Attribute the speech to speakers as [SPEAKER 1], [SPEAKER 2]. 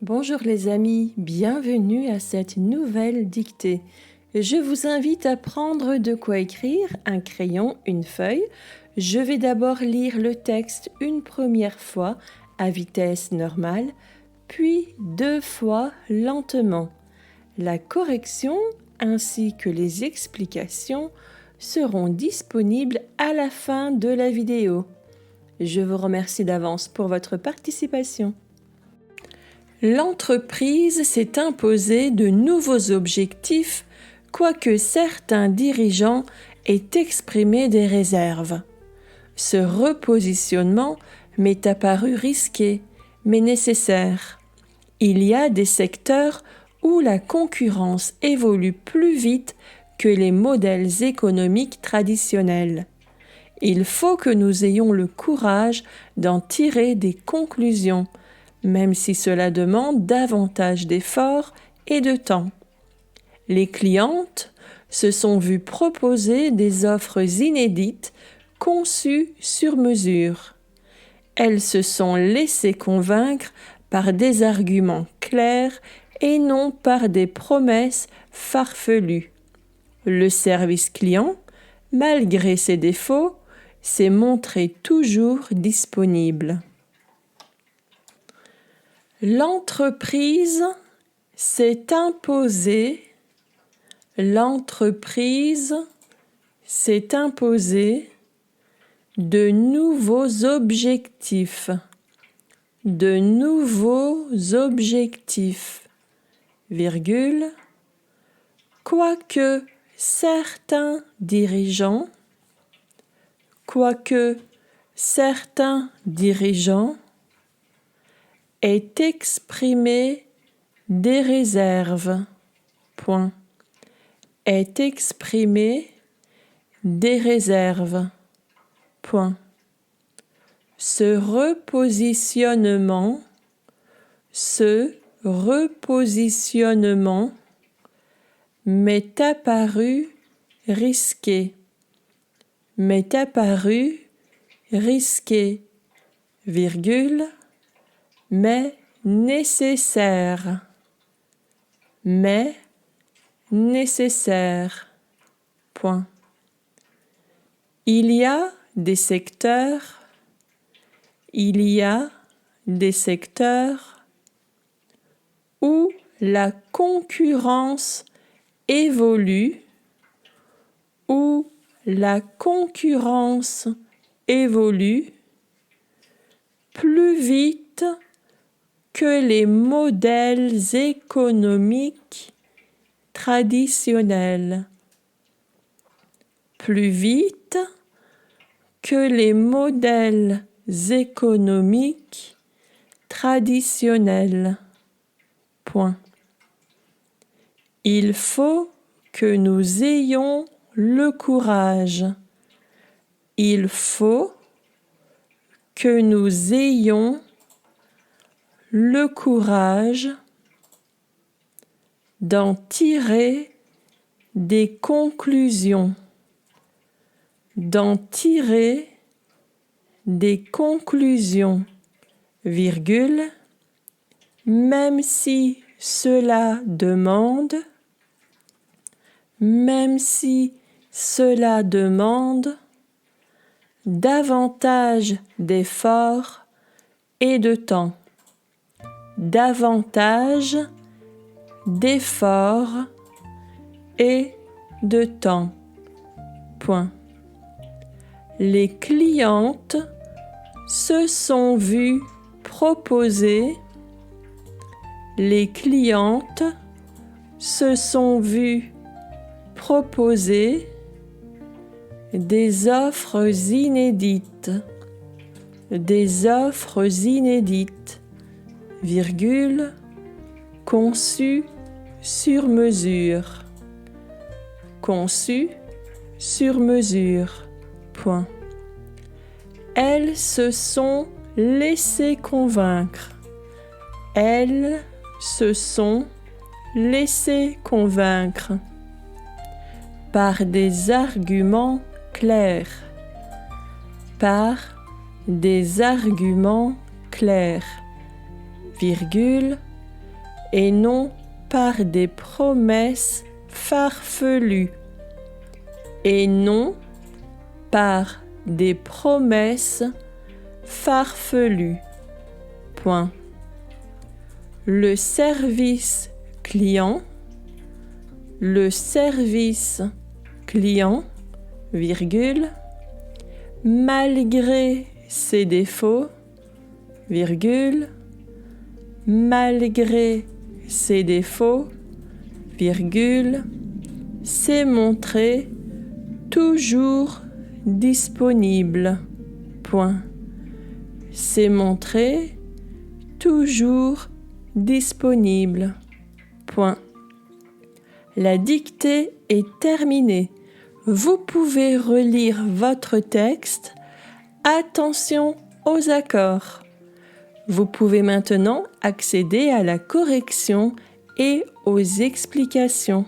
[SPEAKER 1] Bonjour les amis, bienvenue à cette nouvelle dictée. Je vous invite à prendre de quoi écrire, un crayon, une feuille. Je vais d'abord lire le texte une première fois à vitesse normale, puis 2 fois lentement. La correction ainsi que les explications seront disponibles à la fin de la vidéo. Je vous remercie d'avance pour votre participation. L'entreprise s'est imposée de nouveaux objectifs, quoique certains dirigeants aient exprimé des réserves. Ce repositionnement m'est apparu risqué, mais nécessaire. Il y a des secteurs où la concurrence évolue plus vite que les modèles économiques traditionnels. Il faut que nous ayons le courage d'en tirer des conclusions, même si cela demande davantage d'efforts et de temps. Les clientes se sont vues proposer des offres inédites conçues sur mesure. Elles se sont laissées convaincre par des arguments clairs et non par des promesses farfelues. Le service client, malgré ses défauts, s'est montré toujours disponible. L'entreprise s'est imposée. L'entreprise s'est imposée de nouveaux objectifs. De nouveaux objectifs, virgule, quoique certains dirigeants aient exprimé des réserves. Point. Aient exprimé des réserves. Point. Ce repositionnement m'est apparu risqué. M'est apparu risqué, virgule, mais nécessaire. Mais nécessaire. Point. Il y a des secteurs où la concurrence évolue, plus vite que les modèles économiques traditionnels. Plus vite que les modèles économiques traditionnels. Point. Il faut que nous ayons le courage. Il faut que nous ayons le courage d'en tirer des conclusions. D'en tirer des conclusions, virgule, même si cela demande davantage d'efforts et de temps. Davantage d'efforts et de temps. Point. Les clientes se sont vues proposer. Les clientes se sont vues proposer des offres inédites. Des offres inédites, virgule, conçues sur mesure. Conçues sur mesure. Point. Elles se sont laissées convaincre. Elles se sont laissées convaincre par des arguments clairs. Par des arguments clairs, virgule, et non par des promesses farfelues. Et non par des promesses farfelues. Point. Le service client, virgule, malgré ses défauts, virgule, malgré ses défauts, virgule, s'est montré toujours disponible. Point. S'est montré toujours disponible. Point. La dictée est terminée. Vous pouvez relire votre texte. Attention aux accords. Vous pouvez maintenant accéder à la correction et aux explications.